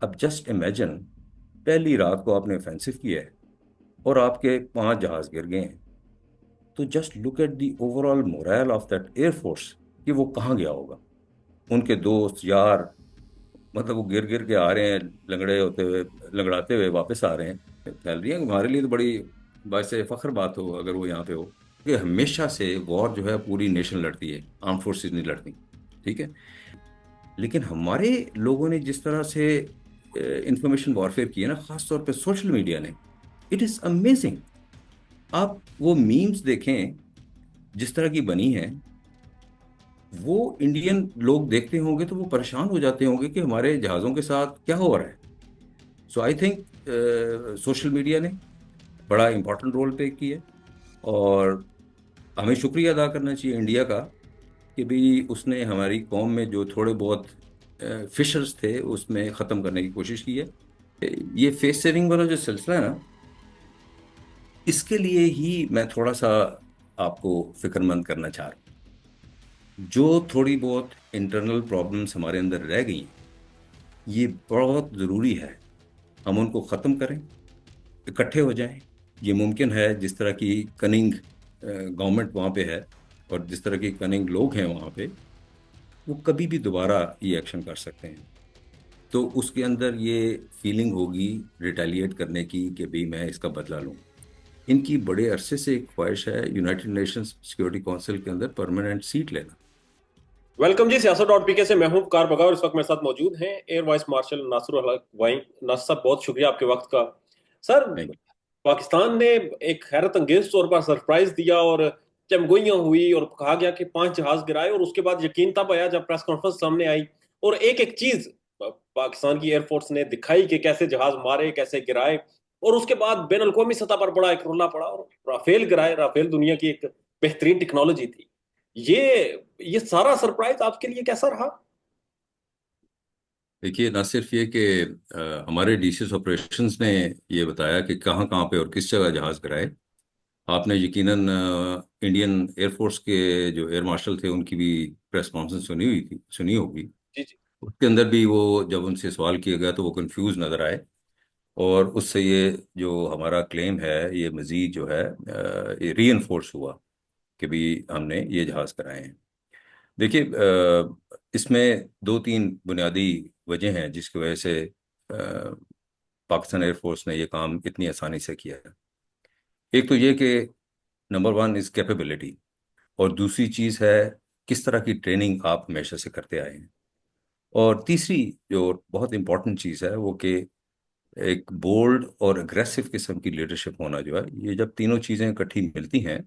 अब just imagine, पहली रात को आपने ऑफेंसिव किया है और आपके 5 जहाज गिर गए हैं। तो just look at the overall moral of that air force कि वो कहाँ गया होगा। उनके दोस्त यार, मतलब वो गिर गिर के आ रहे हैं, लंगड़े होते हुए, लंगड़ाते हुए वापस आ रहे हैं। फैल रही है हमारे लिए तो बड़ी बात से फख्र बात हो अगर वो यहाँ पे हो, कि हमेशा से वॉर जो है पूरी नेशन लड़ती है, आर्म फोर्सेस नहीं लड़ती। ठीक है। लेकिन हमारे लोगों ने जिस तरह से इंफॉर्मेशन वॉरफेयर की है ना, खासतौर पे सोशल मीडिया ने, इट इज अमेजिंग। आप वो मीम्स देखें जिस तरह की बनी है, वो इंडियन लोग देखते होंगे तो वो परेशान हो जाते होंगे कि हमारे जहाज़ों के साथ क्या हो रहा है। सो आई थिंक सोशल मीडिया ने बड़ा इंपॉर्टेंट रोल प्ले किया है। और हमें शुक्रिया अदा करना चाहिए इंडिया का कि भी उसने हमारी कौम में जो थोड़े बहुत फिशर्स थे उसमें ख़त्म करने की कोशिश की है। ये फेस सेविंग वाला जो सिलसिला है ना, इसके लिए ही मैं थोड़ा सा आपको फिक्रमंद करना चाह रहा हूँ। जो थोड़ी बहुत इंटरनल प्रॉब्लम्स हमारे अंदर रह गई हैं, ये बहुत ज़रूरी है हम उनको ख़त्म करें, इकट्ठे हो जाएं। ये मुमकिन है जिस तरह की कनिंग गवर्नमेंट वहाँ पे है और जिस तरह के कनिंग लोग हैं वहाँ पे, वो कभी भी दोबारा ये एक्शन कर सकते हैं। तो उसके अंदर ये फीलिंग होगी रिटेलिएट करने की कि भाई मैं इसका बदला लूं। इनकी बड़े अरसे से एक ख्वाहिश है यूनाइटेड नेशंस सिक्योरिटी काउंसिल के अंदर परमानेंट सीट लेना। वेलकम जी सियासत डॉट पीके से मैं हूं कार बगा और इस वक्त मेरे साथ मौजूद हैं एयर वाइस मार्शल नासर हक वाई। नासर साहब, बहुत शुक्रिया आपके वक्त का। सर, थैंक पाकिस्तान ने एक हैरत अंगेज तौर पर सरप्राइज दिया और चमगोइयां हुई और कहा गया कि 5 जहाज गिराए, और उसके बाद यकीन तब आया जब प्रेस कॉन्फ्रेंस सामने आई और एक एक चीज पाकिस्तान की एयरफोर्स ने दिखाई कि कैसे जहाज मारे, कैसे गिराए। और उसके बाद बैन अवी सतह पर बड़ा एक रोला पड़ा और राफेल गिराए। राफेल दुनिया की एक बेहतरीन टेक्नोलॉजी थी। ये ये सारा सरप्राइज आपके लिए कैसा रहा? देखिए, ना सिर्फ ये कि हमारे डीसीएस ऑपरेशंस ने ये बताया कि कहाँ कहाँ पे और किस जगह जहाज गिराए। आपने यकीनन इंडियन एयरफोर्स के जो एयर मार्शल थे उनकी भी प्रेस कॉन्फ्रेंस सुनी होगी। जी जी। उसके अंदर भी वो जब उनसे सवाल किया गया तो वो कंफ्यूज नजर आए। और उससे ये जो हमारा क्लेम है ये मजीद जो है ये री एनफोर्स हुआ कि भी हमने ये जहाज कराए हैं। देखिए, इसमें दो तीन बुनियादी वजह हैं जिसकी वजह से पाकिस्तान एयरफोर्स ने ये काम इतनी आसानी से किया है। एक तो ये कि नंबर वन इज कैपेबिलिटी, और दूसरी चीज़ है किस तरह की ट्रेनिंग आप हमेशा से करते आए हैं। और तीसरी जो बहुत इंपॉर्टेंट चीज़ है वो कि एक बोल्ड और अग्रेसिव किस्म की लीडरशिप होना जो है, ये जब तीनों चीज़ें इकट्ठी मिलती हैं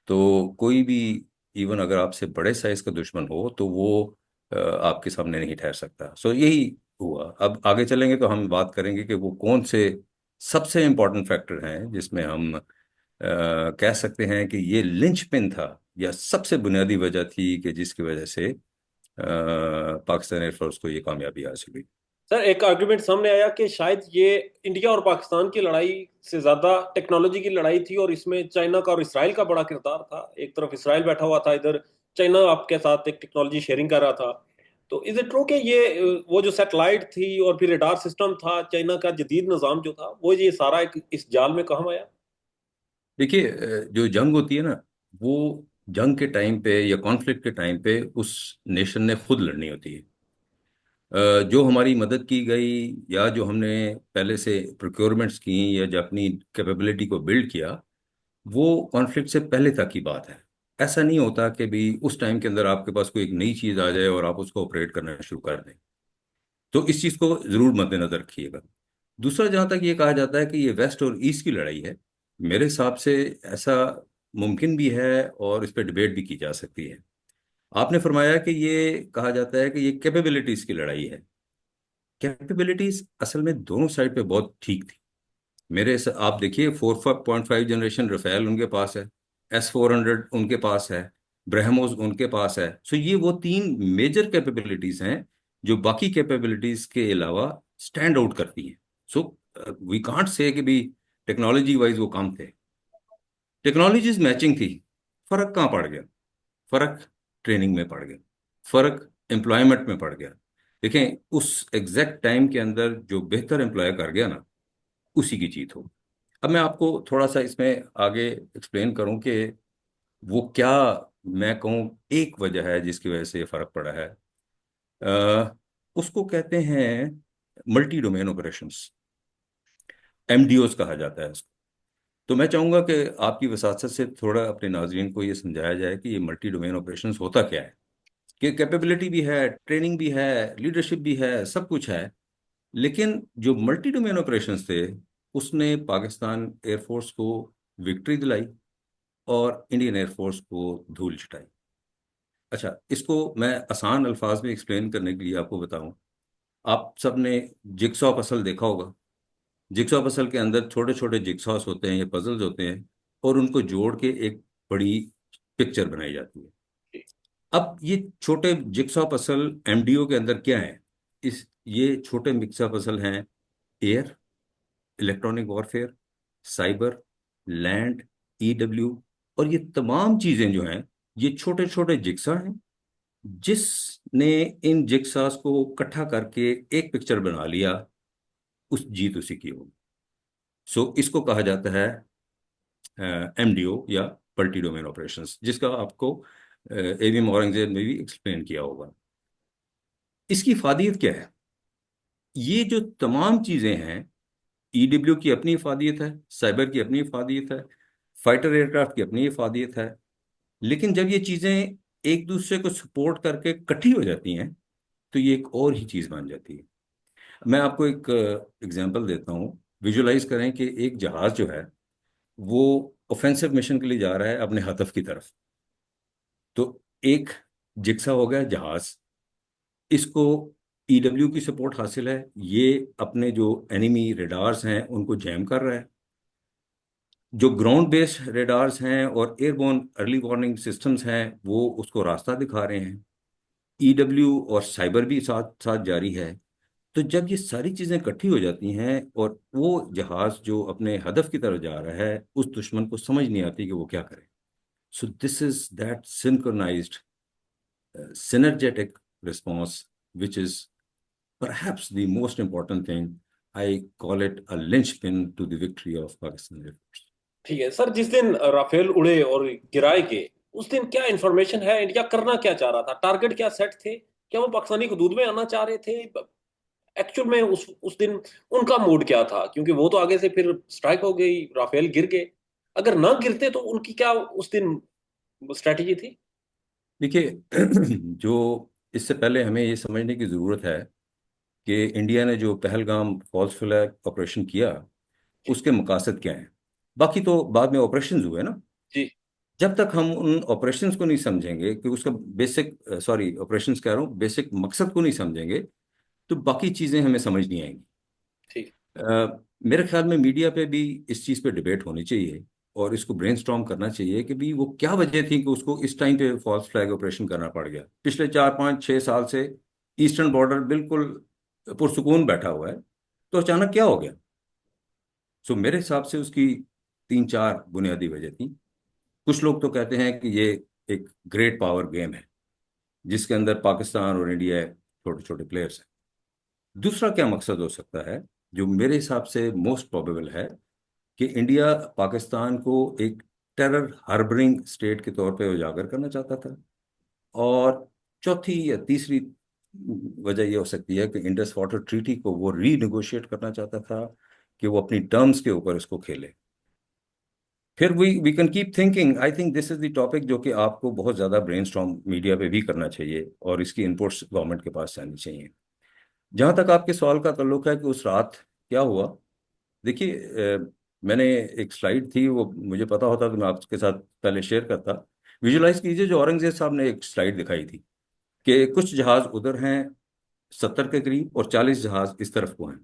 तो कोई भी, इवन अगर आपसे बड़े साइज का दुश्मन हो तो वो आपके सामने नहीं ठहर सकता। सो यही हुआ। अब आगे चलेंगे तो हम बात करेंगे कि वो कौन से सबसे इम्पोर्टेंट फैक्टर हैं जिसमें हम कह सकते हैं कि ये लिंचपिन था या सबसे बुनियादी वजह थी कि जिसकी वजह से पाकिस्तान एयरफोर्स को ये कामयाबी हासिल हुई। सर, एक आर्गुमेंट सामने आया कि शायद ये इंडिया और पाकिस्तान की लड़ाई से ज्यादा टेक्नोलॉजी की लड़ाई थी और इसमें चाइना का और इसराइल का बड़ा किरदार था। एक तरफ इसराइल बैठा हुआ था, इधर चाइना आपके साथ एक टेक्नोलॉजी शेयरिंग कर रहा था। तो इज इट ट्रू कि ये वो जो सैटेलाइट थी और फिर रडार सिस्टम था, चाइना का जदीद निज़ाम जो था, वो ये सारा एक इस जाल में काम आया? देखिए, जो जंग होती है ना, वो जंग के टाइम पे या कॉन्फ्लिक्ट के टाइम पे उस नेशन ने खुद लड़नी होती है। जो हमारी मदद की गई या जो हमने पहले से प्रोक्योरमेंट्स की या जो अपनी कैपेबिलिटी को बिल्ड किया, वो कॉन्फ्लिक्ट से पहले तक की बात है। ऐसा नहीं होता कि भी उस टाइम के अंदर आपके पास कोई एक नई चीज़ आ जाए और आप उसको ऑपरेट करना शुरू कर दें। तो इस चीज़ को ज़रूर मद्देनजर रखिएगा। दूसरा, जहाँ तक ये कहा जाता है कि ये वेस्ट और ईस्ट की लड़ाई है, मेरे हिसाब से ऐसा मुमकिन भी है और इस पर डिबेट भी की जा सकती है। आपने फरमाया कि ये कहा जाता है कि ये कैपेबिलिटीज की लड़ाई है। कैपेबिलिटीज असल में दोनों साइड पे बहुत ठीक थी। आप देखिए, 4.5 जनरेशन रफेल उनके पास है, S-400 उनके पास है, ब्रह्मोस उनके पास है। सो ये वो तीन मेजर कैपेबिलिटीज हैं जो बाकी कैपेबिलिटीज के अलावा स्टैंड आउट करती हैं। सो वी कांट से कि भी टेक्नोलॉजी वाइज वो कम थे। टेक्नोलॉजीज मैचिंग थी। फर्क कहाँ पड़ गया? फर्क ट्रेनिंग में पड़ गया, फर्क एम्प्लॉयमेंट में पड़ गया। देखें, उस एग्जैक्ट टाइम के अंदर जो बेहतर एम्प्लॉय कर गया ना, उसी की जीत हो। अब मैं आपको थोड़ा सा इसमें आगे एक्सप्लेन करूं कि वो क्या, मैं कहूँ एक वजह है जिसकी वजह से ये फर्क पड़ा है। उसको कहते हैं मल्टी डोमेन ऑपरेशंस, एमडीओज कहा जाता है इसको। तो मैं चाहूंगा कि आपकी वसासत से थोड़ा अपने नाजरीन को ये समझाया जाए कि ये मल्टी डोमेन ऑपरेशंस होता क्या है। कि कैपेबिलिटी भी है, ट्रेनिंग भी है, लीडरशिप भी है, सब कुछ है। लेकिन जो मल्टी डोमेन ऑपरेशंस थे, उसने पाकिस्तान एयरफोर्स को विक्ट्री दिलाई और इंडियन एयरफोर्स को धूल छिटाई। अच्छा, इसको मैं आसान अल्फाज में एक्सप्लेन करने के लिए आपको बताऊं। आप सब ने जिक्सॉ पजल देखा होगा। जिक्सॉ पजल के अंदर छोटे छोटे जिक्सॉस होते हैं या पजल्स होते हैं, और उनको जोड़ के एक बड़ी पिक्चर बनाई जाती है। अब ये छोटे जिक्सॉ पजल एमडीओ के अंदर क्या है? इस ये छोटे जिक्सॉ पजल हैं air, electronic warfare, cyber, land, EW. और ये तमाम चीजें जो हैं, ये छोटे छोटे जिक्सा हैं। जिसने इन जिक्सास को इकट्ठा करके एक पिक्चर बना लिया, उस जीत उसी की होगी। सो इसको कहा जाता है एमडीओ या मल्टी डोमेन ऑपरेशंस, जिसका आपको एवीएम औरंगजेब ने भी एक्सप्लेन किया होगा। इसकी फादियत क्या है? ये जो तमाम चीजें हैं, ईडब्ल्यू की अपनी इफादियत है, साइबर की अपनी इफादियत है, फाइटर एयरक्राफ्ट की अपनी इफादियत है। लेकिन जब ये चीजें एक दूसरे को सपोर्ट करके इकट्ठी हो जाती हैं, तो ये एक और ही चीज बन जाती है। मैं आपको एक एग्जांपल देता हूँ। विजुलाइज करें कि एक जहाज जो है, वो ऑफेंसिव मिशन के लिए जा रहा है अपने हदफ की तरफ। तो एक जिक्सा हो गया जहाज, इसको ईडब्ल्यू की सपोर्ट हासिल है। ये अपने जो एनिमी रेडार्स हैं उनको जैम कर रहा है। जो ग्राउंड बेस्ड रेडार्स हैं और एयरबोर्न अर्ली वार्निंग सिस्टम्स हैं, वो उसको रास्ता दिखा रहे हैं। ईडब्ल्यू और साइबर भी साथ साथ जारी है। तो जब ये सारी चीजें इकट्ठी हो जाती हैं और वो जहाज जो अपने हदफ की तरफ जा रहा है, उस दुश्मन को समझ नहीं आती कि वो क्या करे। So this is that synchronised synergetic response, which is perhaps the most important thing. I call it a linchpin to the victory of Pakistan Air Force. ठीक है सर, जिस दिन राफेल उड़े और गिराए गए, उस दिन क्या इंफॉर्मेशन है, इंडिया करना क्या चाह रहा था, टारगेट क्या सेट थे? क्या वो पाकिस्तानी हदूद में आना चाह रहे थे? एक्चुअल में उस दिन उनका मूड क्या था? क्योंकि वो तो आगे से फिर स्ट्राइक हो गई, राफेल गिर गए। अगर ना गिरते तो उनकी क्या उस दिन स्ट्रेटेजी थी? देखिए, जो इससे पहले हमें ये समझने की ज़रूरत है कि इंडिया ने जो पहलगाम फॉल्स फ्लैग ऑपरेशन किया, जी। उसके मकासद क्या हैं। बाकी तो बाद में ऑपरेशंस हुए ना। जी। जब तक हम उन ऑपरेशंस को नहीं समझेंगे कि उसका बेसिक, सॉरी ऑपरेशंस कह रहा हूँ, बेसिक मकसद को नहीं समझेंगे, तो बाकी चीज़ें हमें समझ नहीं आएंगी। ठीक। मेरे ख्याल में मीडिया पे भी इस चीज़ पे डिबेट होनी चाहिए और इसको ब्रेनस्टॉर्म करना चाहिए कि भी वो क्या वजह थी कि उसको इस टाइम पे फॉल्स फ्लैग ऑपरेशन करना पड़ गया। पिछले 4 5 6 साल से ईस्टर्न बॉर्डर बिल्कुल पुरसुकून बैठा हुआ है, तो अचानक क्या हो गया? सो मेरे हिसाब से उसकी 3 4 बुनियादी वजह थी। कुछ लोग तो कहते हैं कि ये एक ग्रेट पावर गेम है जिसके अंदर पाकिस्तान और इंडिया छोटे छोटे प्लेयर्स हैं। दूसरा क्या मकसद हो सकता है, जो मेरे हिसाब से मोस्ट प्रोबेबल है, कि इंडिया पाकिस्तान को एक टेरर हार्बरिंग स्टेट के तौर पे उजागर करना चाहता था। और चौथी या तीसरी वजह यह हो सकती है कि इंडस वाटर ट्रीटी को वो रीनिगोशिएट करना चाहता था, कि वो अपनी टर्म्स के ऊपर इसको खेले। फिर we can keep thinking. I think this is the topic जो कि आपको बहुत ज़्यादा ब्रेनस्टॉर्म मीडिया पे भी करना चाहिए और इसकी इनपुट्स गवर्नमेंट के पास जानी चाहिए। जहाँ तक आपके सवाल का ताल्लुक है कि उस रात क्या हुआ, देखिए, मैंने एक स्लाइड थी, वो मुझे पता होता तो मैं आपके साथ पहले शेयर करता। विजुलाइज कीजिए, जो औरंगजेब साहब ने एक स्लाइड दिखाई थी कि कुछ जहाज उधर हैं 70 के करीब और 40 जहाज इस तरफ को हैं।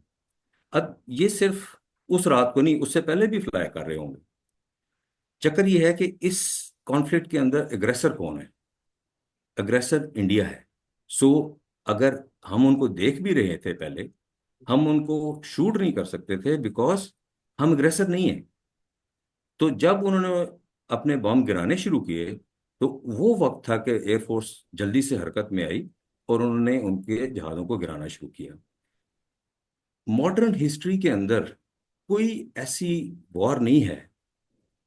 अब ये सिर्फ उस रात को नहीं, उससे पहले भी फ्लाई कर रहे होंगे। चक्कर ये है कि इस कॉन्फ्लिक्ट के अंदर एग्रेसर कौन है? एग्रेसर इंडिया है। सो अगर हम उनको देख भी रहे थे पहले, हम उनको शूट नहीं कर सकते थे बिकॉज हम एग्रेसर नहीं है। तो जब उन्होंने अपने बम गिराने शुरू किए, तो वो वक्त था कि एयरफोर्स जल्दी से हरकत में आई और उन्होंने उनके जहाज़ों को गिराना शुरू किया। मॉडर्न हिस्ट्री के अंदर कोई ऐसी वॉर नहीं है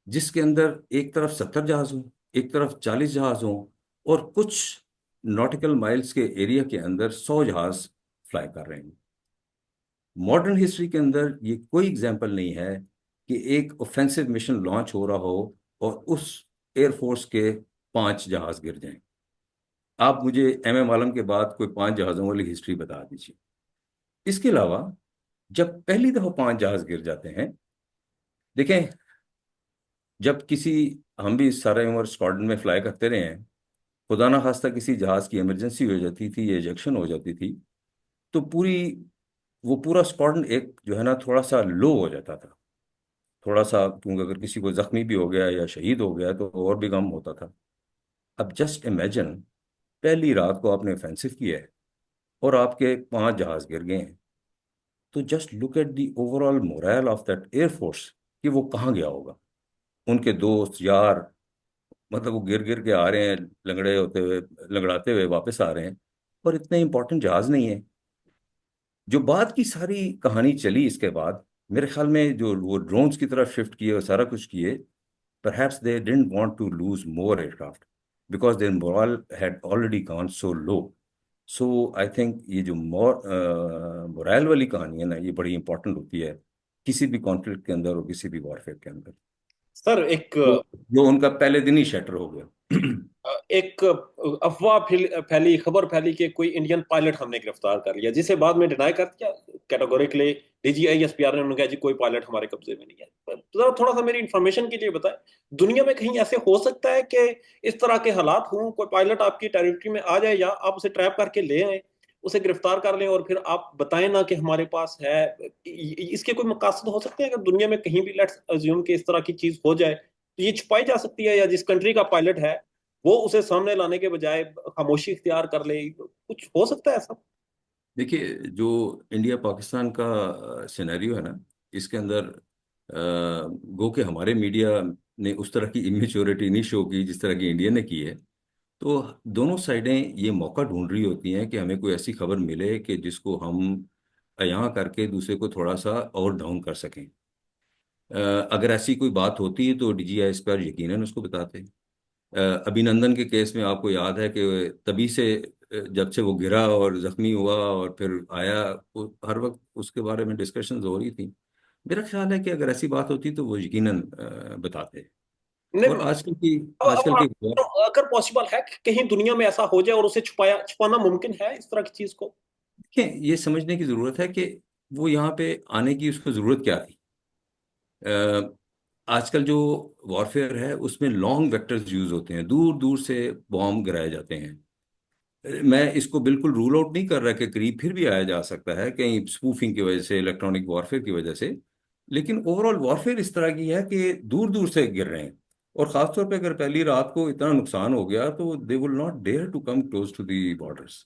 जिसके अंदर एक तरफ 70 जहाज हों, एक तरफ 40 जहाज हों, और कुछ नॉटिकल माइल्स के एरिया के अंदर 100 जहाज फ्लाई कर रहे हैं। मॉडर्न हिस्ट्री के अंदर ये कोई एग्जाम्पल नहीं है कि एक ऑफेंसिव मिशन लॉन्च हो रहा हो और उस एयरफोर्स के 5 जहाज गिर जाएं। आप मुझे एम आलम के बाद कोई 5 जहाज़ों वाली हिस्ट्री बता दीजिए। इसके अलावा जब पहली दफा 5 जहाज गिर जाते हैं, देखें, जब किसी, हम भी सारा उम्र स्क्वाड्रन में फ्लाई करते रहे हैं, खुदा ना खास्ता किसी जहाज की इमरजेंसी हो जाती थी या इजेक्शन हो जाती थी, तो वो पूरा स्क्वाड्रन एक जो है ना थोड़ा सा लो हो जाता था। थोड़ा सा, क्योंकि अगर किसी को जख्मी भी हो गया या शहीद हो गया तो और भी गम होता था। अब जस्ट इमेजिन, पहली रात को आपने ऑफेंसिव किया है और आपके 5 जहाज गिर गए हैं। तो just look at the overall moral of that air force कि वो कहाँ गया होगा। उनके दोस्त यार, मतलब वो गिर गिर के आ रहे हैं, लंगड़े होते हुए, लंगड़ाते हुए वापस आ रहे हैं, और इतने इंपॉर्टेंट जहाज नहीं है। जो बाद की सारी कहानी चली इसके बाद, मेरे ख्याल में जो वो ड्रोन्स की तरफ शिफ्ट किए और सारा कुछ किए, perhaps they didn't want to lose more aircraft because their morale had already gone so low. So I think ये जो मोरल वाली कहानी है ना, ये बड़ी इंपॉर्टेंट होती है किसी भी कॉन्फ्लिक्ट के अंदर और किसी भी वॉरफेयर के अंदर। सर एक जो उनका पहले दिन ही शटर हो गया। एक अफवाह फैली, खबर फैली कि कोई इंडियन पायलट हमने गिरफ्तार कर लिया, जिसे बाद में डिनाई कर दिया कैटेगोरिकली। डीजीआई एसपीआर ने उन्होंने कहा जी कोई पायलट हमारे कब्जे में नहीं है। जरा थोड़ा सा मेरी इंफॉर्मेशन के लिए बताएं, दुनिया में कहीं ऐसे हो सकता है कि इस तरह के हालात हों, कोई पायलट आपकी टेरिटरी में आ जाए या आप उसे ट्रैप करके ले आए, उसे गिरफ्तार कर लें और फिर आप बताएं ना कि हमारे पास है। इसके कोई मकासद हो सकते हैं अगर दुनिया में कहीं भी, लेट्स अज्यूम कि इस तरह की चीज हो जाए, तो ये छुपाई जा सकती है, या जिस कंट्री का पायलट है वो उसे सामने लाने के बजाय खामोशी इख्तियार कर ले, कुछ हो सकता है ऐसा? देखिए, जो इंडिया पाकिस्तान का सिनेरियो है ना, इसके अंदर गो के हमारे मीडिया ने उस तरह की इमेच्योरिटी नहीं शो की जिस तरह की इंडिया ने की है। तो दोनों साइडें ये मौका ढूंढ रही होती हैं कि हमें कोई ऐसी खबर मिले कि जिसको हम यहाँ करके दूसरे को थोड़ा सा और डाउन कर सकें। अगर ऐसी कोई बात होती है तो डीजीआई इस पर यकीनन उसको बताते। अभिनंदन के केस में आपको याद है कि तभी से जब से वो गिरा और जख्मी हुआ और फिर आया, हर वक्त उसके बारे में डिस्कशंस हो रही थी। मेरा ख्याल है कि अगर ऐसी बात होती तो वो यकीनन बताते। नहीं, और आजकल के अगर पॉसिबल है कि कहीं दुनिया में ऐसा हो जाए और उसे छुपाना मुमकिन है इस तरह की चीज को? देखें, ये समझने की जरूरत है कि वो यहाँ पे आने की उसको जरूरत क्या थी। अ, आजकल जो वॉरफेयर है उसमें लॉन्ग वेक्टर्स यूज होते हैं, दूर दूर से बॉम्ब गिराए जाते हैं। मैं इसको बिल्कुल रूल आउट नहीं कर रहा कि करीब फिर भी आया जा सकता है कहीं स्पूफिंग की वजह से, इलेक्ट्रॉनिक वॉरफेयर की वजह से। लेकिन ओवरऑल वॉरफेयर इस तरह की है कि दूर दूर से गिर रहे हैं। और खासतौर पे अगर पहली रात को इतना नुकसान हो गया तो they will not dare to come close to the borders.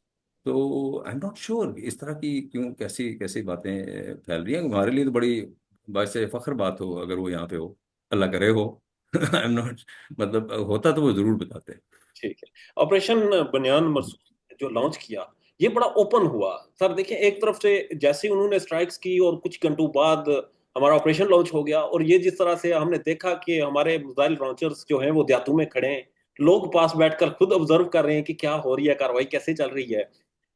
तो आई एम नॉट श्योर इस तरह की क्यों, कैसी कैसी बातें फैल रही हैं। हमारे लिए तो बड़ी बात फख्र बात हो अगर वो यहाँ पे हो, अल्लाह करे हो। आई एम नॉट, मतलब होता तो वो जरूर बताते। ठीक है। ऑपरेशन बनियान मरसूख जो लॉन्च किया, ये बड़ा ओपन हुआ। सर देखिए, एक तरफ से जैसे ही उन्होंने स्ट्राइक्स की और कुछ घंटों बाद हमारा ऑपरेशन लॉन्च हो गया, और ये जिस तरह से हमने देखा कि हमारे मिसाइल लॉन्चर्स जो हैं वो देहातों में खड़े हैं, लोग पास बैठकर खुद ऑब्जर्व कर रहे हैं कि क्या हो रही है, कार्रवाई कैसे चल रही है।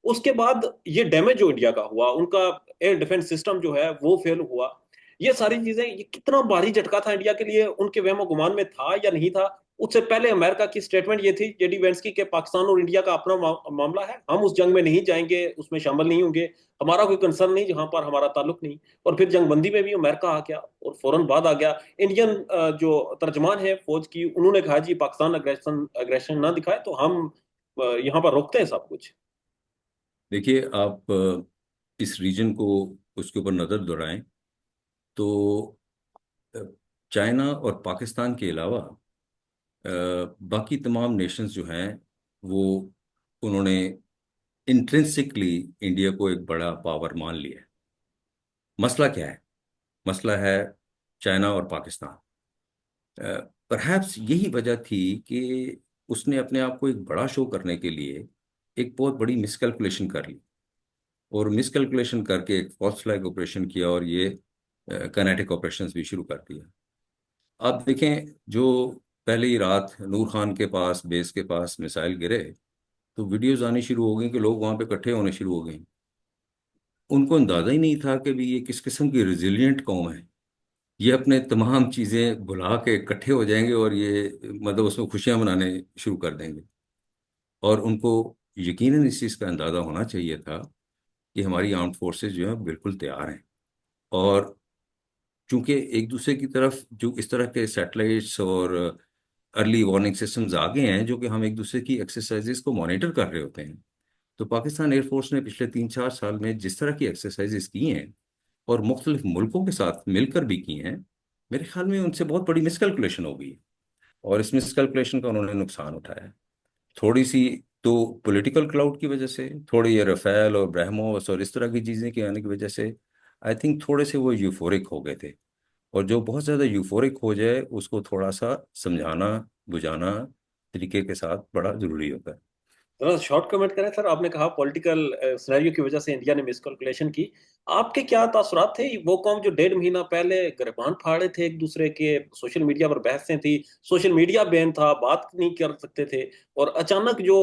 उसके बाद ये डैमेज जो इंडिया का हुआ, उनका एयर डिफेंस सिस्टम जो है वो फेल हुआ, ये सारी चीजें, ये कितना भारी झटका था इंडिया के लिए, उनके वहमो गुमान में था या नहीं था? उससे पहले अमेरिका की स्टेटमेंट ये थी जेडी वेंस की कि पाकिस्तान और इंडिया का अपना मामला है, हम उस जंग में नहीं जाएंगे, उसमें शामिल नहीं होंगे, हमारा कोई कंसर्न नहीं, जहां पर हमारा ताल्लुक नहीं। और फिर जंगबंदी में भी अमेरिका आ गया और फौरन बाद आ गया इंडियन जो तर्जमान है फौज की, उन्होंने कहा जी पाकिस्तान अग्रेशन अग्रेशन ना दिखाए तो हम यहाँ पर रोकते हैं सब कुछ। देखिए, आप इस रीजन को, उसके ऊपर नज़र दौड़ाएं तो अ, चाइना और पाकिस्तान के अलावा बाकी तमाम नेशंस जो हैं वो, उन्होंने इंट्रिंसिकली इंडिया को एक बड़ा पावर मान लिया है। मसला क्या है? मसला है चाइना और पाकिस्तान। परहैप्स यही वजह थी कि उसने अपने आप को एक बड़ा शो करने के लिए एक बहुत बड़ी मिसकैलकुलेशन कर ली, और मिसकैलकुलेशन करके एक फॉल्स फ्लैग ऑपरेशन किया, और ये काइनेटिक ऑपरेशंस भी शुरू कर दिया। आप देखें, जो पहले ही रात नूर खान के पास, बेस के पास मिसाइल गिरे, तो वीडियोज आनी शुरू हो गई कि लोग वहां पे इकट्ठे होने शुरू हो गए। उनको अंदाजा ही नहीं था कि भी ये किस किस्म की रिजिलियंट कौम है। ये अपने तमाम चीजें भुला के इकट्ठे हो जाएंगे, और ये मतलब उसमें खुशियां मनाने शुरू कर देंगे। और उनको यकीनन इस चीज़ का अंदाजा होना चाहिए था कि हमारी आर्म्ड फोर्सेस जो है बिल्कुल तैयार हैं। और चूंकि एक दूसरे की तरफ जो इस तरह के सैटेलाइट्स और अर्ली वार्निंग सिस्टम्स आ गए हैं, जो कि हम एक दूसरे की एक्सरसाइजेस को मॉनिटर कर रहे होते हैं, तो पाकिस्तान एयरफोर्स ने पिछले 3-4 साल में जिस तरह की एक्सरसाइजेस की हैं, और मुख्तलिफ मुल्कों के साथ मिलकर भी की हैं, मेरे ख्याल में उनसे बहुत बड़ी मिसकैलकुलेशन हो गई है। और इस मिसकैलकुलेशन का उन्होंने नुकसान उठाया है। थोड़ी सी तो पॉलिटिकल क्लाउड की वजह से, थोड़ी ये रफेल और ब्रह्मोस और इस तरह की चीज़ें के आने की वजह से, आई थिंक थोड़े से वो यूफोरिक हो गए थे। और जो बहुत ज़्यादा यूफोरिक हो जाए उसको थोड़ा सा समझाना बुझाना तरीके के साथ बड़ा ज़रूरी होता है। थोड़ा शॉर्ट कमेंट करें सर, आपने कहा पॉलिटिकल सिनेरियो की वजह से इंडिया ने मिसकैलकुलेशन की। आपके क्या तासुरात थे? वो कौम जो 1.5 महीना पहले गिरबान फाड़े थे एक दूसरे के, सोशल मीडिया पर बहसें थी, सोशल मीडिया बैन था, बात नहीं कर सकते थे, और अचानक जो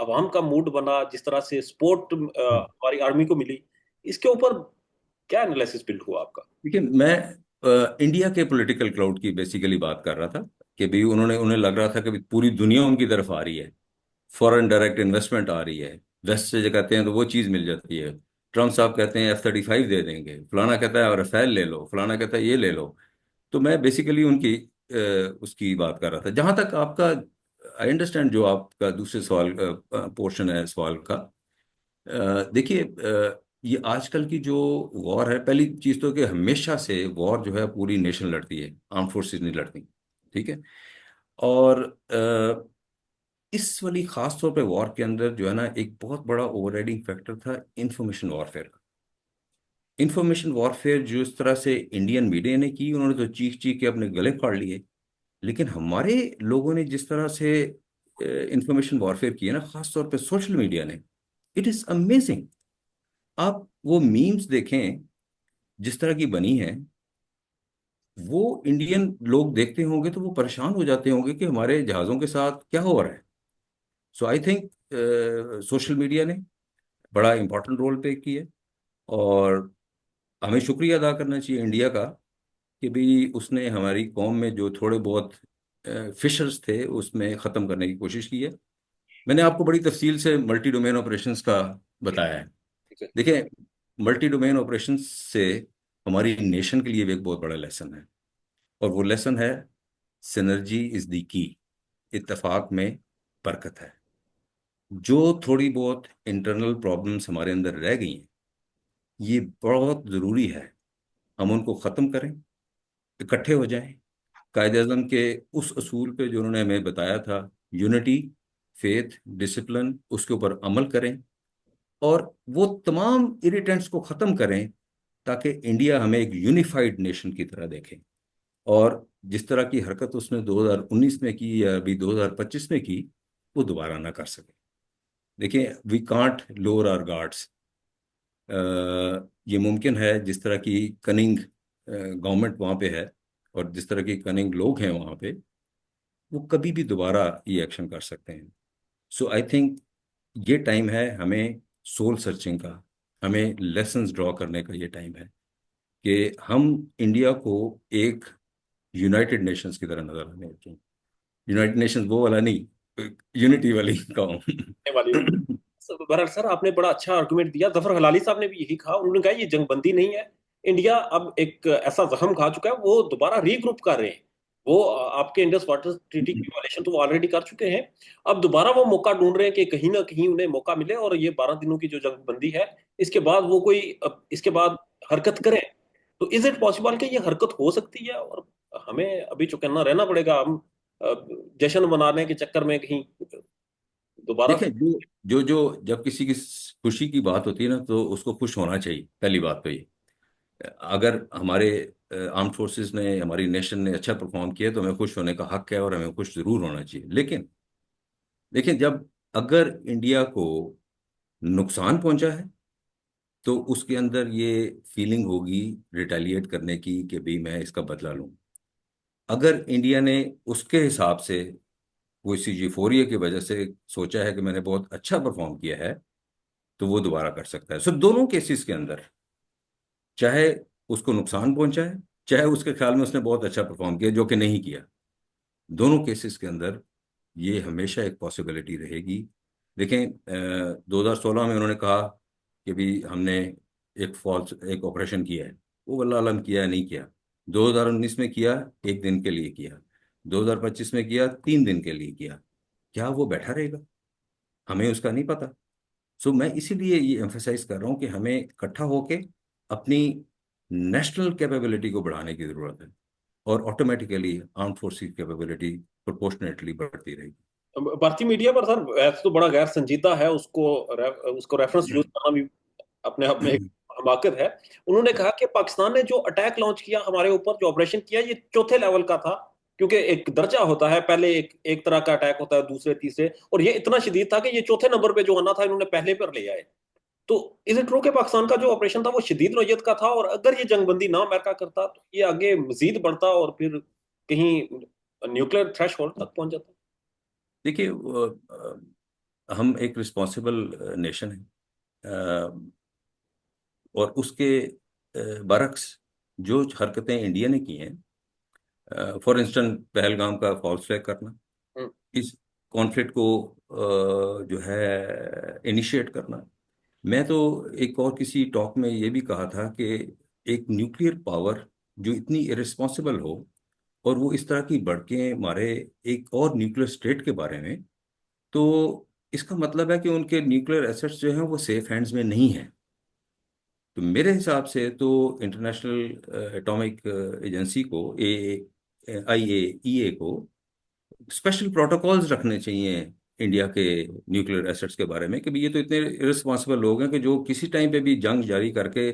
अवाम का मूड बना, जिस तरह से सपोर्ट हमारी आर्मी को मिली, इसके ऊपर क्या एनालिसिस बिल्ड हुआ आपका? देखिए, मैं इंडिया के पॉलिटिकल क्राउड की बेसिकली बात कर रहा था, कि भी उन्हें लग रहा था कि भी पूरी दुनिया उनकी तरफ आ रही है, फॉरेन डायरेक्ट इन्वेस्टमेंट आ रही है, वेस्ट से जो कहते हैं तो वो चीज़ मिल जाती है। ट्रम्प साहब कहते हैं F-35 दे देंगे, फलाना कहता है रफेल ले लो, फलाना कहता है ये ले लो। तो मैं बेसिकली उनकी उसकी बात कर रहा था। जहां तक आपका, आई अंडरस्टैंड जो आपका दूसरे सवाल पोर्शन है सवाल का। देखिए, ये आजकल की जो वॉर है, पहली चीज तो कि हमेशा से वॉर जो है पूरी नेशन लड़ती है, आर्म फोर्सेस नहीं लड़ती। ठीक है। और इस वाली खास तौर पे वॉर के अंदर जो है ना, एक बहुत बड़ा ओवरराइडिंग फैक्टर था इंफॉर्मेशन वॉरफेयर का। इंफॉर्मेशन वॉरफेयर जो इस तरह से इंडियन मीडिया ने की, उन्होंने तो चीख चीख के अपने गले फाड़ लिए। लेकिन हमारे लोगों ने जिस तरह से इंफॉर्मेशन वॉरफेयर किया ना, खास तौर पे सोशल मीडिया ने, इट इज अमेजिंग। आप वो मीम्स देखें जिस तरह की बनी है, वो इंडियन लोग देखते होंगे तो वो परेशान हो जाते होंगे कि हमारे जहाज़ों के साथ क्या हो रहा है। सो आई थिंक सोशल मीडिया ने बड़ा इंपॉर्टेंट रोल प्ले किया। और हमें शुक्रिया अदा करना चाहिए इंडिया का, कि भी उसने हमारी कौम में जो थोड़े बहुत फिशर्स थे उसमें ख़त्म करने की कोशिश की है। मैंने आपको बड़ी तफसील से मल्टी डोमेन ऑपरेशंस का बताया है। ठीक है। देखिए, मल्टी डोमेन ऑपरेशंस से हमारी नेशन के लिए भी एक बहुत बड़ा लेसन है, और वो लेसन है सिनर्जी इज द की। इत्तेफाक में बरकत है। जो थोड़ी बहुत इंटरनल प्रॉब्लम्स हमारे अंदर रह गई हैं, ये बहुत ज़रूरी है हम उनको ख़त्म करें, इकट्ठे हो जाएं, कायदे आज़म के उस असूल पे जो उन्होंने हमें बताया था, यूनिटी, फेथ, डिसिप्लिन, उसके ऊपर अमल करें, और वो तमाम इरिटेंट्स को ख़त्म करें, ताकि इंडिया हमें एक यूनिफाइड नेशन की तरह देखे। और जिस तरह की हरकत उसने 2019 में की या अभी 2025 में की, वो दोबारा ना कर सके। देखिए, we can't lower our guards. ये मुमकिन है, जिस तरह की कनिंग गवर्नमेंट वहाँ पे है, और जिस तरह के कनिंग लोग हैं वहाँ पे, वो कभी भी दोबारा ये एक्शन कर सकते हैं। सो आई थिंक ये टाइम है हमें सोल सर्चिंग का, हमें लेसन्स ड्रॉ करने का ये टाइम है, कि हम इंडिया को एक यूनाइटेड नेशंस की तरह नजर आने लगे। यूनाइटेड नेशंस वो वाला नहीं, यूनिटी वाली कौम। वाली। बहरहाल सर, आपने बड़ा अच्छा आर्गुमेंट दिया। जफर हलाली साहब ने भी यही कहा। उन्होंने कहा ये जंगबंदी नहीं है, इंडिया अब एक ऐसा जख्म खा चुका है, वो दोबारा रीग्रुप कर रहे हैं। वो आपके इंडस वाटर ट्रीटी की वायलेशन तो वो ऑलरेडी कर चुके हैं। अब दोबारा वो मौका ढूंढ रहे हैं कि कहीं ना कहीं उन्हें मौका मिले, और ये 12 दिनों की जो जंगबंदी है, इसके बाद वो कोई इसके बाद हरकत करें। तो इज इट पॉसिबल कि ये हरकत हो सकती है, और हमें अभी चौकन्ना रहना पड़ेगा? हम अ, जश्न मनाने के चक्कर में कहीं दोबारा से। देखें, जो जब किसी की खुशी की बात होती है ना, तो उसको खुश होना चाहिए, पहली बात तो ये। अगर हमारे आर्म फोर्सेस ने, हमारी नेशन ने अच्छा परफॉर्म किया, तो हमें खुश होने का हक है, और हमें खुश जरूर होना चाहिए। लेकिन देखिए, जब अगर इंडिया को नुकसान पहुंचा है तो उसके अंदर ये फीलिंग होगी रिटेलिएट करने की कि भाई मैं इसका बदला लूं। अगर इंडिया ने उसके हिसाब से कोई सी यूफोरिया की वजह से सोचा है कि मैंने बहुत अच्छा परफॉर्म किया है, तो वो दोबारा कर सकता है। सो दोनों केसेस के अंदर, चाहे उसको नुकसान पहुंचा है, चाहे उसके ख्याल में उसने बहुत अच्छा परफॉर्म किया जो कि नहीं किया, दोनों केसेस के अंदर ये हमेशा एक पॉसिबिलिटी रहेगी। देखें, 2016 में उन्होंने कहा कि भी हमने एक ऑपरेशन किया है। वो वल्लाह आलम किया है नहीं किया। 2019 में किया, एक दिन के लिए किया। 2025 में किया, 3 दिन के लिए किया। क्या वो बैठा रहेगा? हमें उसका नहीं पता। सो मैं इसीलिए ये एम्फेसाइज कर रहा हूँ कि हमें इकट्ठा होके अपनी नेशनल कैपेबिलिटी को बढ़ाने की जरूरत है, और ऑटोमेटिकली आर्म फोर्स की कैपेबिलिटी प्रोपोर्शनेटली बढ़ती रहेगी। भारतीय मीडिया पर सर वैसे तो बड़ा गैर संजीदा है, उसको रेफरेंस यूज करना भी अपने आप में एक हमाकत है। उन्होंने कहा कि पाकिस्तान ने जो अटैक लॉन्च किया हमारे ऊपर, जो ऑपरेशन किया, ये चौथे लेवल का था। क्योंकि एक दर्जा होता है, पहले एक एक तरह का अटैक होता है, दूसरे तीसरे, और ये इतना शदीद था कि ये चौथे नंबर पे जो आना था इन्होंने पहले पर ले आए। तो इज इट ट्रू कि पाकिस्तान का जो ऑपरेशन था वो शदीद नौयत का था, और अगर ये जंगबंदी ना अमेरिका करता तो ये आगे मजीद बढ़ता और फिर कहीं न्यूक्लियर थ्रेशोल्ड तक पहुंच जाता? देखिए, हम एक रिस्पॉन्सिबल नेशन है, और उसके बरक्स जो हरकतें इंडिया ने की हैं, फॉर इंस्टेंस पहलगाम का फॉल्स फ्लैग करना, हम्म। इस कॉन्फ्लिक्ट को जो है इनिशिएट करना। मैं तो एक और किसी टॉक में ये भी कहा था कि एक न्यूक्लियर पावर जो इतनी इरेस्पॉन्सिबल हो और वो इस तरह की भड़कें मारे एक और न्यूक्लियर स्टेट के बारे में, तो इसका मतलब है कि उनके न्यूक्लियर एसेट्स जो हैं वो सेफ हैंड्स में नहीं है। तो मेरे हिसाब से तो इंटरनेशनल एटॉमिक एजेंसी को, ए आई ए ई ए को स्पेशल प्रोटोकॉल्स रखने चाहिए इंडिया के न्यूक्लियर एसेट्स के बारे में, कि भी ये तो इतने इररिस्पॉन्सिबल लोग हैं कि जो किसी टाइम पे भी जंग जारी करके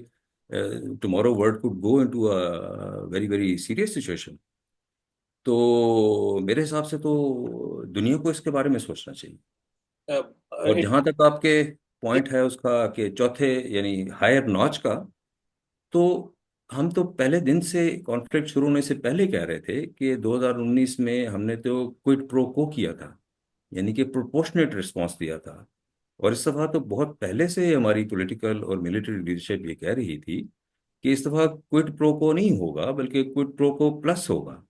tomorrow world could go into a very very serious situation. तो मेरे हिसाब से तो दुनिया को इसके बारे में सोचना चाहिए। अ, और अ, जहां तक आपके पॉइंट है उसका कि चौथे यानी हायर नॉच का, तो हम तो पहले दिन से कॉन्फ्लिक्ट शुरू होने से पहले कह रहे थे कि 2019 में हमने तो क्विड प्रो को किया था, यानी कि प्रोपोर्शनेट रिस्पांस दिया था। और इस दफा तो बहुत पहले से हमारी पॉलिटिकल और मिलिट्री लीडरशिप ये कह रही थी कि इस दफा क्विड प्रो को नहीं होगा, बल्कि क्विड प्रो को प्लस होगा।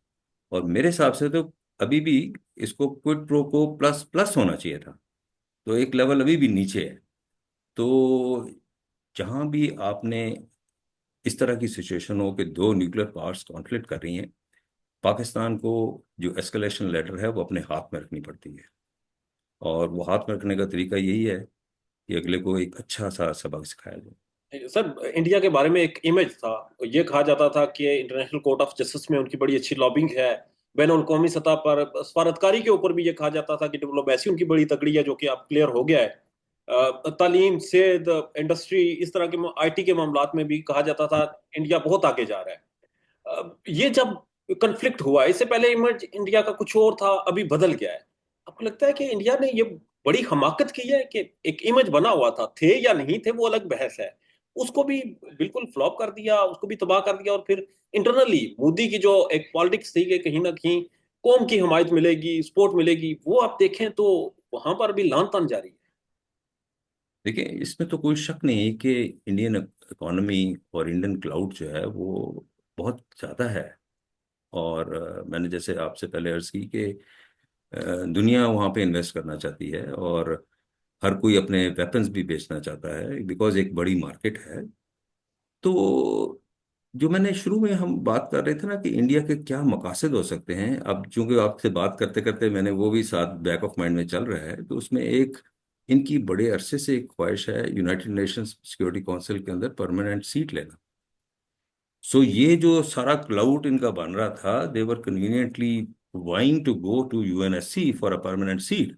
और मेरे हिसाब से तो अभी भी इसको क्विड प्रो को प्लस प्लस होना चाहिए था। तो एक लेवल अभी भी नीचे है। तो जहां भी आपने इस तरह की सिचुएशन हो कि दो न्यूक्लियर पावर्स कॉन्फ्लिक्ट कर रही हैं, पाकिस्तान को जो एस्केलेशन लेटर है वो अपने हाथ में रखनी पड़ती है। और वो हाथ में रखने का तरीका यही है कि अगले को एक अच्छा सा सबक सिखाया जाए। सर इंडिया के बारे में एक इमेज था, ये कहा जाता था कि इंटरनेशनल कोर्ट ऑफ जस्टिस में उनकी बड़ी अच्छी लॉबिंग है। बैन अवी सतह पर सफारतकारी के ऊपर भी ये कहा जाता था कि डिप्लोमेसी उनकी बड़ी तगड़ी है, जो कि अब क्लियर हो गया है। तालीम, सेहत, इंडस्ट्री, इस तरह के आईटी के मामलात में भी कहा जाता था इंडिया बहुत आगे जा रहा है। ये जब कन्फ्लिक्ट हुआ, इससे पहले इमेज इंडिया का कुछ और था, अभी बदल गया है। आपको लगता है कि इंडिया ने ये बड़ी हमाकत की है कि एक इमेज बना हुआ था, थे या नहीं थे वो अलग बहस है, उसको भी बिल्कुल फ्लॉप कर दिया, उसको भी तबाह कर दिया, और फिर इंटरनली मोदी की जो एक पॉलिटिक्स थी कि कहीं ना कहीं कौम की हमायत मिलेगी, सपोर्ट मिलेगी, वो आप देखें तो वहां पर भी लान तान जारी है। देखिए, इसमें तो कोई शक नहीं है कि इंडियन इकोनॉमी और इंडियन क्लाउड जो है वो बहुत ज़्यादा है। और मैंने जैसे आपसे पहले अर्ज की कि दुनिया वहाँ पे इन्वेस्ट करना चाहती है, और हर कोई अपने वेपन्स भी बेचना चाहता है बिकॉज एक बड़ी मार्केट है। तो जो मैंने शुरू में हम बात कर रहे थे ना कि इंडिया के क्या मकासद हो सकते हैं, अब चूंकि आपसे बात करते करते मैंने वो भी साथ बैक ऑफ माइंड में चल रहा है, तो उसमें एक इनकी बड़े अरसे से एक ख्वाहिश है यूनाइटेड नेशंस सिक्योरिटी काउंसिल के अंदर परमानेंट सीट लेना। सो ये जो सारा क्लाउड इनका बन रहा था, they were conveniently vying to go to UNSC for a permanent seat.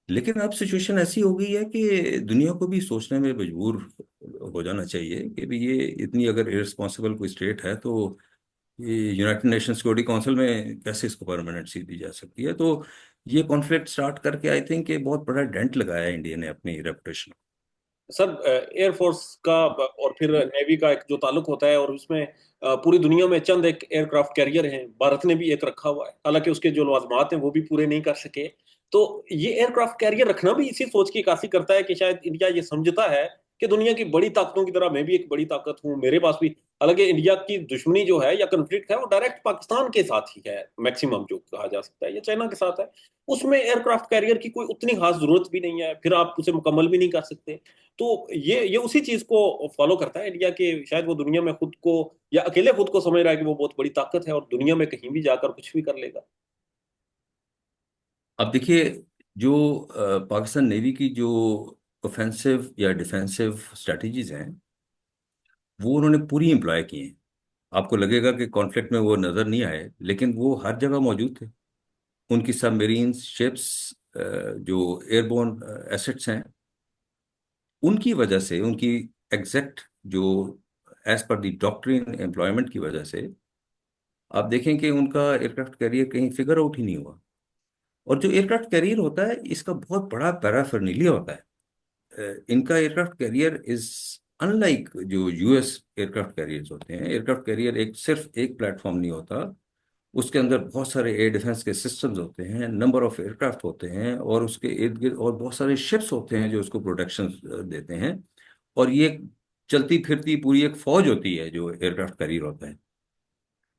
लेकिन अब सिचुएशन ऐसी हो गई है कि दुनिया को भी सोचने में मजबूर हो जाना चाहिए कि भी ये इतनी अगर इररिस्पॉन्सिबल कोई स्टेट है, तो ये यूनाइटेड नेशन सिक्योरिटी काउंसिल में कैसे इसको परमानेंट सीट दी जा सकती है। तो ये कॉन्फ्लिक्ट स्टार्ट करके आई थिंक ये बहुत बड़ा डेंट लगाया है इंडिया ने अपनी रेपुटेशन सर एयरफोर्स का और फिर को। नेवी का एक जो ताल्लुक होता है, और उसमें पूरी दुनिया में चंद एक एयरक्राफ्ट कैरियर हैं, भारत ने भी एक रखा हुआ है, हालांकि उसके जो लवाजमात हैं वो भी पूरे नहीं कर सके। तो ये एयरक्राफ्ट कैरियर रखना भी इसी सोच की काफी करता है कि शायद इंडिया ये समझता है कि दुनिया की बड़ी ताकतों की तरह मैं भी एक बड़ी ताकत हूँ, मेरे पास भी। हालांकि इंडिया की दुश्मनी जो है या कन्फ्लिक्ट है वो डायरेक्ट पाकिस्तान के साथ ही है, मैक्सिमम जो कहा जा सकता है, या चाइना के साथ है। उसमें एयरक्राफ्ट कैरियर की कोई उतनी खास जरूरत भी नहीं है, फिर आप उसे मुकम्मल भी नहीं कर सकते। तो ये उसी चीज को फॉलो करता है इंडिया के, शायद वो दुनिया में खुद को या अकेले खुद को समझ रहा है कि वो बहुत बड़ी ताकत है और दुनिया में कहीं भी जाकर कुछ भी कर लेगा। अब देखिए, जो पाकिस्तान नेवी की जो ऑफेंसिव या डिफेंसिव स्ट्रेटजीज हैं वो उन्होंने पूरी एम्प्लॉय की हैं। आपको लगेगा कि कॉन्फ्लिक्ट में वो नजर नहीं आए, लेकिन वो हर जगह मौजूद थे। उनकी सबमरीन्स, शिप्स, जो एयरबोर्न एसेट्स हैं, उनकी वजह से, उनकी एग्जैक्ट जो as per the doctrine employment की वजह से आप देखें कि उनका एयरक्राफ्ट कैरियर कहीं फिगर आउट ही नहीं हुआ। और जो एयरक्राफ्ट कैरियर होता है इसका बहुत बड़ा पैराफर्नीलिया होता है। इनका एयरक्राफ्ट कैरियर इज अनलाइक जो यूएस एयरक्राफ्ट कैरियर्स होते हैं। एयरक्राफ्ट कैरियर एक सिर्फ एक प्लेटफॉर्म नहीं होता, उसके अंदर बहुत सारे एयर डिफेंस के सिस्टम्स होते हैं, नंबर ऑफ एयरक्राफ्ट होते हैं, और उसके इर्द गिर्द और बहुत सारे शिप्स होते हैं जो उसको प्रोटेक्शन देते हैं। और ये चलती फिरती पूरी एक फौज होती है जो एयरक्राफ्ट कैरियर होता है।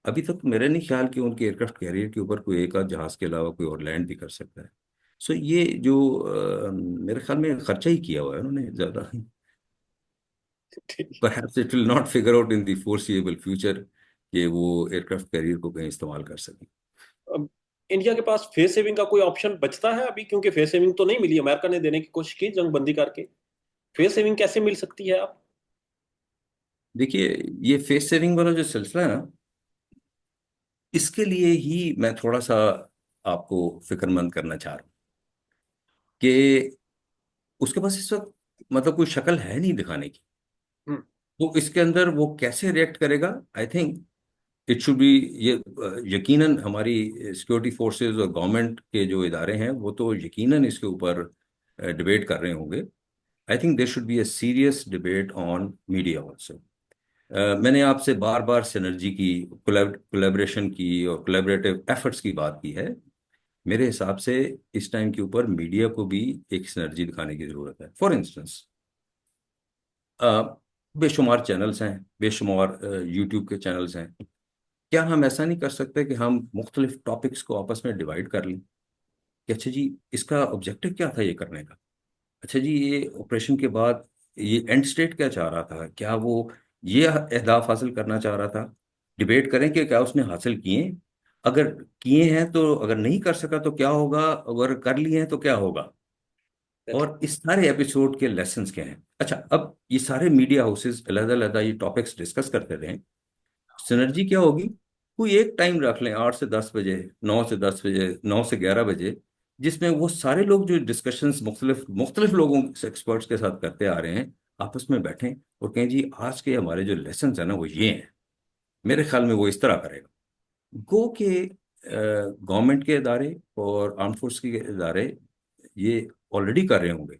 अभी तक मेरा नहीं ख्याल कि उनके एयरक्राफ्ट कैरियर के ऊपर कोई एक आध जहाज के अलावा कोई और लैंड भी कर सकता है। सो ये जो मेरे ख्याल में खर्चा ही किया हुआ है उन्होंने ज्यादा। Perhaps it will not figure out in the foreseeable future कि वो एयरक्राफ्ट कैरियर को कहीं इस्तेमाल कर सकें। अब इंडिया के पास फेस सेविंग का कोई ऑप्शन बचता है अभी? क्योंकि फेस सेविंग तो नहीं मिली, अमेरिका ने देने की कोशिश की जंग बंदी करके। फेस सेविंग कैसे मिल सकती है आप? देखिए, ये फेस सेविंग वाला जो सिलसिला है ना, इसके लिए ही मैं थोड़ा सा आपको फिक्रमंद करना चाह रहा हूँ कि उसके पास इस वक्त मतलब कोई शक्ल है नहीं दिखाने की। हम्म। तो इसके अंदर वो कैसे रिएक्ट करेगा, I think it should be, ये यकीनन हमारी सिक्योरिटी फोर्सेस और गवर्नमेंट के जो इदारे हैं वो तो यकीनन इसके ऊपर डिबेट कर रहे होंगे। I think there should be a serious debate on media also. मैंने आपसे बार बार सिनर्जी की, कोलैबोरेशन की और कोलैबोरेटिव एफर्ट्स की बात की है। मेरे हिसाब से इस टाइम के ऊपर मीडिया को भी एक सिनर्जी दिखाने की जरूरत है। फॉर इंस्टेंस, बेशुमार चैनल्स हैं, बेशुमार यूट्यूब के चैनल्स हैं। क्या हम ऐसा नहीं कर सकते कि हम मुख्तलिफ टॉपिक्स को आपस में डिवाइड कर लें कि अच्छा जी, इसका ऑब्जेक्टिव क्या था ये करने का? अच्छा जी, ये ऑपरेशन के बाद ये एंड स्टेट क्या चाह रहा था? क्या वो ये अहदाफ हासिल करना चाह रहा था? डिबेट करें कि क्या उसने हासिल किए, अगर किए हैं तो, अगर नहीं कर सका तो क्या होगा, अगर कर लिए हैं तो क्या होगा, और इस सारे एपिसोड के लेसन्स क्या हैं। अच्छा, अब ये सारे मीडिया हाउसेस अलग अलग ये टॉपिक्स डिस्कस करते रहें, सिनर्जी क्या होगी? कोई एक टाइम रख लें, 8 से 10 बजे, 9 से 10 बजे, 9 से 11 बजे, जिसमें वो सारे लोग जो डिस्कशंस मुख्तलिफ मुख्तलिफ लोगों से, एक्सपर्ट्स के साथ करते आ रहे हैं, आपस में बैठें और कहें जी आज के हमारे जो लेसन है ना वो ये हैं। मेरे ख्याल में वो इस तरह करेगा। गो के गवर्नमेंट के इदारे और आर्म फोर्स के इदारे ये ऑलरेडी कर रहे होंगे।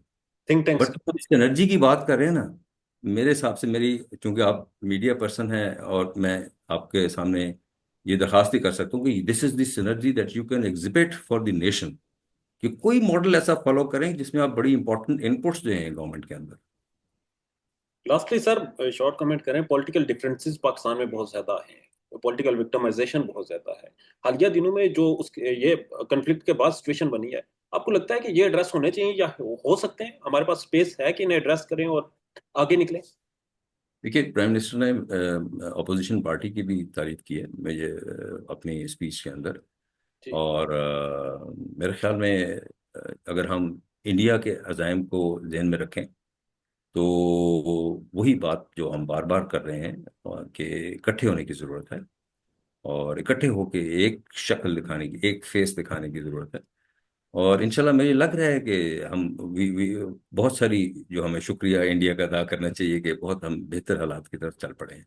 Think tanks. बट हम इस एनर्जी की बात कर रहे हैं ना, मेरे हिसाब से, मेरी, चूंकि आप मीडिया पर्सन हैं और मैं आपके सामने ये दरखास्त ही कर सकता हूँ कि this is the synergy that you can exhibit for the nation, कि कोई मॉडल ऐसा फॉलो करें जिसमें आप बड़ी इंपॉर्टेंट इनपुट्स दें गवर्नमेंट के अंदर। लास्टली सर, शॉर्ट कमेंट करें, पॉलिटिकल डिफरेंसेस पाकिस्तान में बहुत ज्यादा हैं, पॉलिटिकल विक्टिमाइजेशन बहुत ज्यादा है। हालिया दिनों में जो उसके ये कंफ्लिक्ट के बाद सिचुएशन बनी है, आपको लगता है कि ये एड्रेस होने चाहिए या हो सकते हैं, हमारे पास स्पेस है कि इन्हें एड्रेस करें और आगे निकलें? देखिए, प्राइम मिनिस्टर ने अपोजिशन पार्टी की भी तारीफ की है मुझे अपनी स्पीच के अंदर। जी। और मेरे ख्याल में अगर हम इंडिया के अजाइम को ध्यान में रखें तो वही बात जो हम बार बार कर रहे हैं, और कि इकट्ठे होने की ज़रूरत है, और इकट्ठे होके एक शक्ल दिखाने की, एक फेस दिखाने की ज़रूरत है। और इंशाल्लाह मुझे लग रहा है कि हम बहुत सारी जो हमें शुक्रिया इंडिया का अदा करना चाहिए कि बहुत हम बेहतर हालात की तरफ चल पड़े हैं।